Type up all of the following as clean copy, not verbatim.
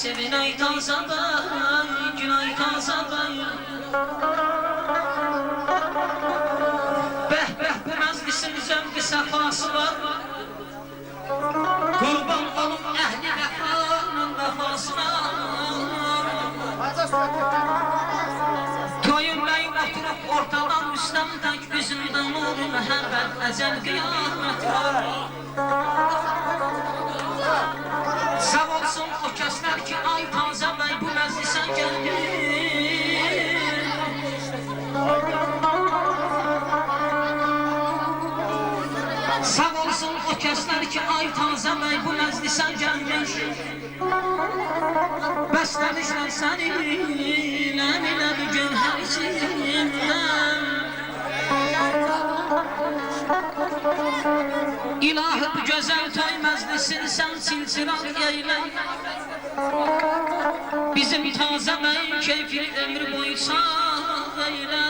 sevin ay tazadan, gün ay tazadan. Beh beh bu meclisin zevki sefası var. Kurban olum ehli vefanın vefasına. Toyun bey oturup ortadan müstemdek yüzünden nur mehebbet ezel kıyamet var. Sağ olsun o kesler ki ay taze bey bu meclise geldi. Sağ olsun o kesler ki ay taze bey bu meclise gelmiş. Beslemişler seni ile bir gönher içinden. İlahi bu güzel toy meclisin sen silsilat eyle. Bizim taze bey keyfini ömür boyu sağ eyle.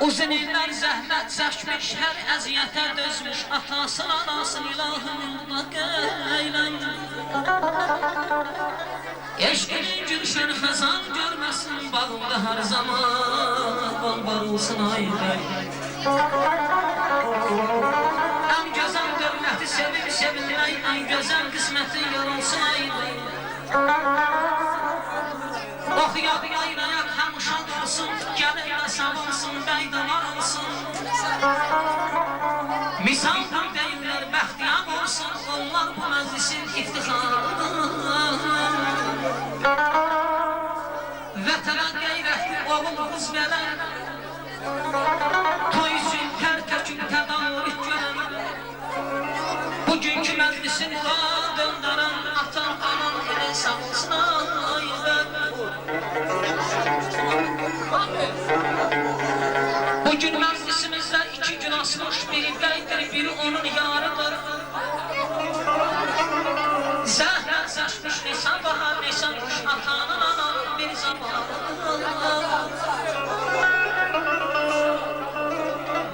Uzun iller zəhmət çəkmiş, hər əziyyətə dözmüş, atasın, anasın, ilahın mutlaq eylən. Eşqinin gülşən xəzan görməsin, bağımda hər zaman bal olsun ayrı. Ən gözəl dövləti sevib sevilmək, ən gözəl qisməti yorulsun ayrı. Oxuyaq ayrayak həm uşaq olsun, gələk də savunsun, bəydamar olsun. Misal tam deyirlər, bəxtiyar olsun, onlar bu məclisin iftixarı. Vətənə qeyrətli oğul qız verən, toy üçün hər təkün tədarik görən. Bugünkü məclisin döndərən, atan, anan elə sağ olsun ayrı. Bugün meclisimizde iki gün asmış, biri beydir, biri onun yarıdır. Zəhrət saçmış, nisan bahar, nisan kuş, atanın ananın bir zaman.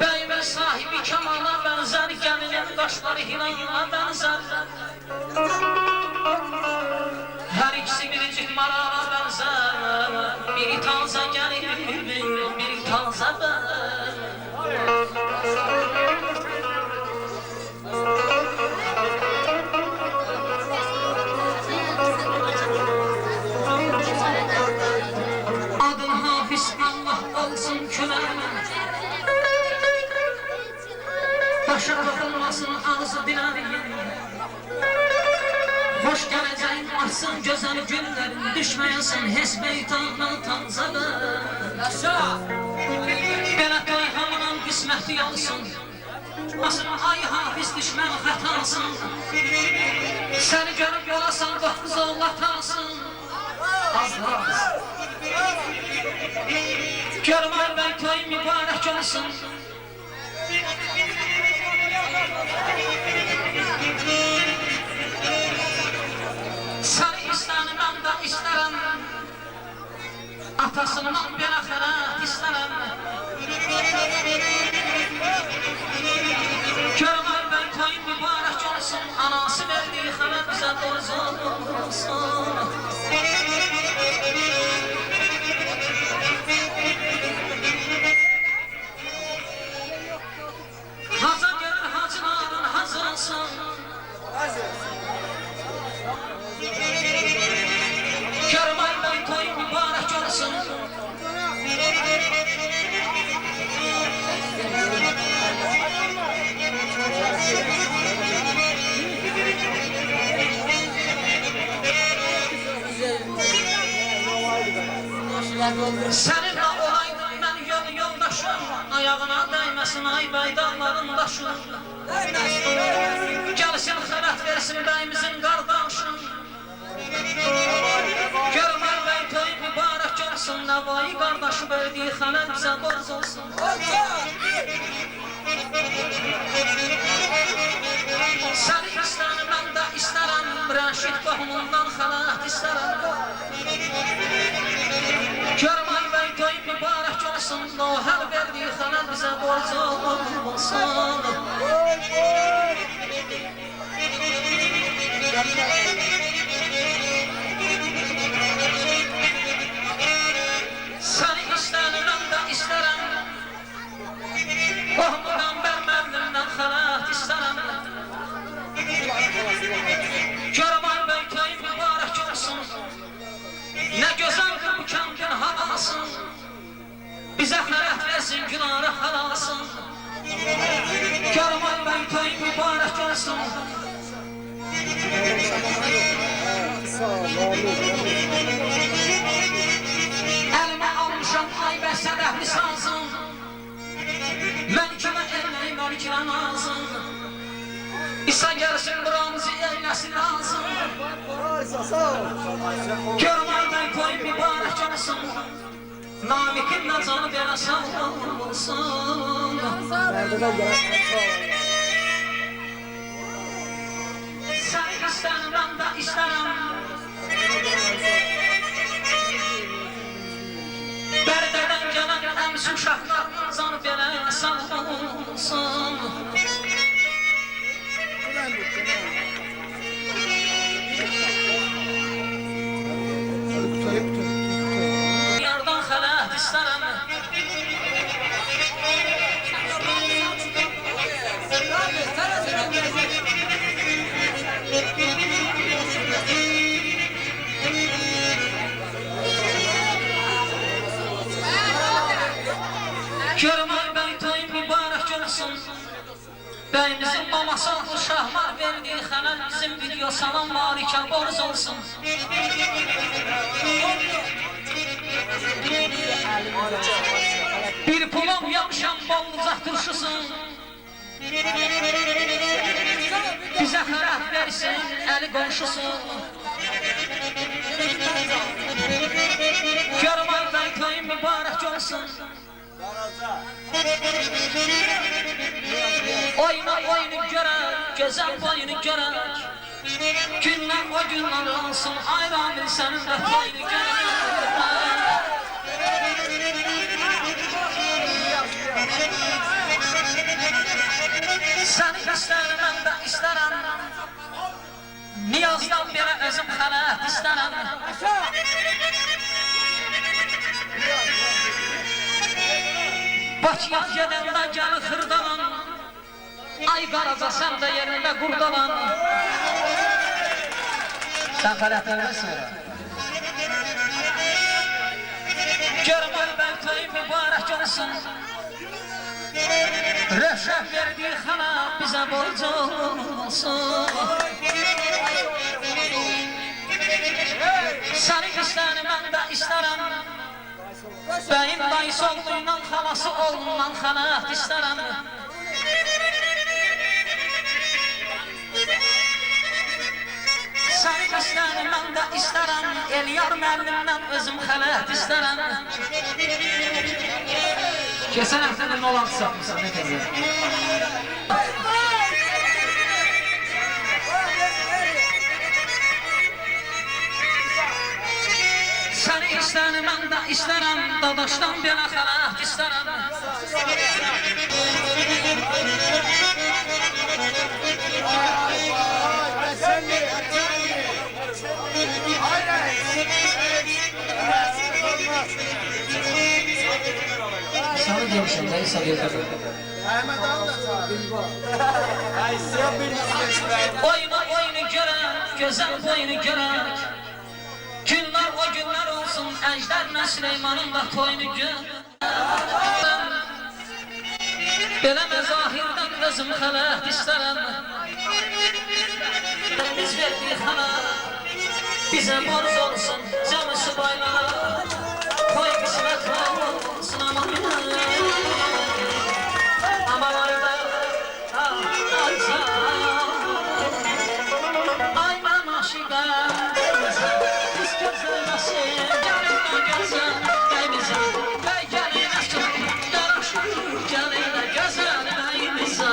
Bey ve sahibi kamala benzer, gəlinin qaşları hilayına benzer. Her ikisi biricik marala benzer. Biri taze gelir, biri taze ben. Adın Hafiz Allah olsun köləmə. Başa bakılmasın ağzı diləriyin. Hoş gələcəyin açsın gözəl günlərin, düşməyəsin hesbeytana tanzada. Belə toy hamıdan qisməti olsun, çıxmasın ay hafiz düşmən xətasın. Səni görüb yolasan doqquz oğlatansın. Görmər bəy toy mübarək olsun. Səni istənəm, mən də istərəm. Atasından belə xərət istərəm. Görmər bəy toyun mübarək olsun, anası verdiyi xəbər bizə borc olsun. Haca gəlir hacıların hazır olsun. Görmər bəy toyun mübarək olsun. Səninlə olaydım mən yoldaşım, ayağına dəyməsin ay bəydalların daşı. Gəlsin xələt versin bəyimizin qardaşı. Görmər bəy toy mübarək olsun, nəvayı qardaşı verdiyi xələt bizə borc olsun. Səni istənəm, mən də istərəm, Rəşid qohumundan xələt istərəm. Görmər bəy toy mübarək olsun, Nohər verdiyi xələt bizə borc olsun. Seni isterim de isterim, Kohmudan vermedimden xalat isterim. Görmay beytay mübarek olsun, ne güzeldir bu kəndin havası, bize xələt versin günahı halasın. Görmay beytay mübarek olsun. Elime almışam ay ve sedefli sazın, mən kimə eləyim əliklə nazın, İsa gəlsin buramızı eyləsin lazım. Görmay beytay mübarek olsun, Namikin nazanı belə sağ olsun. Səni istənirəm də istərəm, Bərdədən gələn əmsi uşaqlar nazanı belə sağ olsun. Yardan xələt istərəm, Görmay beytay mübarek olsun, Bəyimizin babası bu şahlar verdiği xələt bizim video salam marikə borz olsun. Bir pulum yapışan bollucaq turşusun, bize xələt versin əli qonşusun. Görmay beytay mübarek olsun, oyna oyunu görək, gözəl boyunu görək, günlər o günlər olsun, ayranın sənin də toyunu görək. Səni istərəm də istərəm, niyazdan belə özüm xələt istərəm. Bakıya gedəndə gəlir xırdalan, ay qaraca sən də yerində qurdalan. Sən xələt eləməsin. Görmay beytay mübarek olsun, Rəşət verdiği xələt bizə borc olsun. Səni istənirəm də istərəm, Bəyim dayısı olduğundan xalası oğlundan xələt istərəm. Səni istənirəm də istərəm, Eliyar müəllimdən özüm xələt istərəm. Keçən həftə də nolan satmışsan, nə qədər? Səni istənirəm də istərəm, Dadaşdan belə xələt istərəm. Sana demişim, neyse dedim. Oyna oyunu görək, gözəl boyunu görək, günlər o günlər olsun, Əjdərlə Süleymanın da toyunu görək. Belə məzahirdən özüm xələt istərəm, biz verdiyi xələt bizə borc olsun, canı subaylara, toy qismət olsun aman amalarda ay mən aşiqəm, biz gözləməsin, gəlinlə gözəl bəyimizə, bəy gəlinə çox yaraşır, gəlinlə gözəl bəyimizə.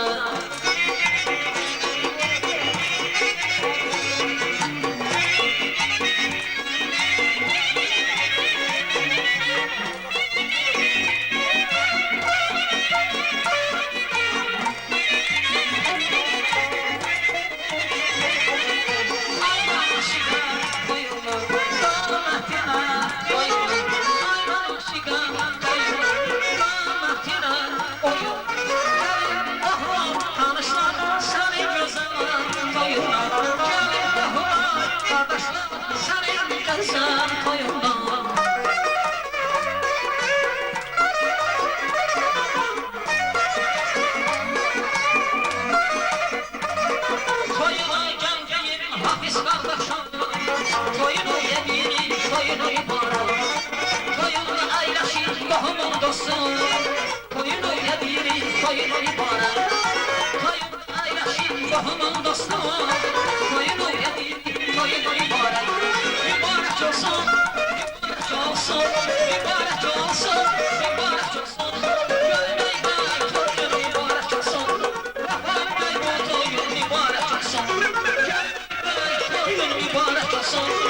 hafiz kardeşim. Toyunu yediğini, toyunu ibarat. Toyunu aylaşın, tohumun dostu. Toyunu yediğini, toyunu ibarat. Toyunu aylaşın, tohumun dostu. Toyunu yediğini, toyunu ibarat. Mübarek olsun, mübarek olsun, mübarek olsun, mübarek olsun. Gönley bay toyun mübarek olsun. Rahman bay bu toyun mübarek olsun. Gönley bay toyun mübarek olsun.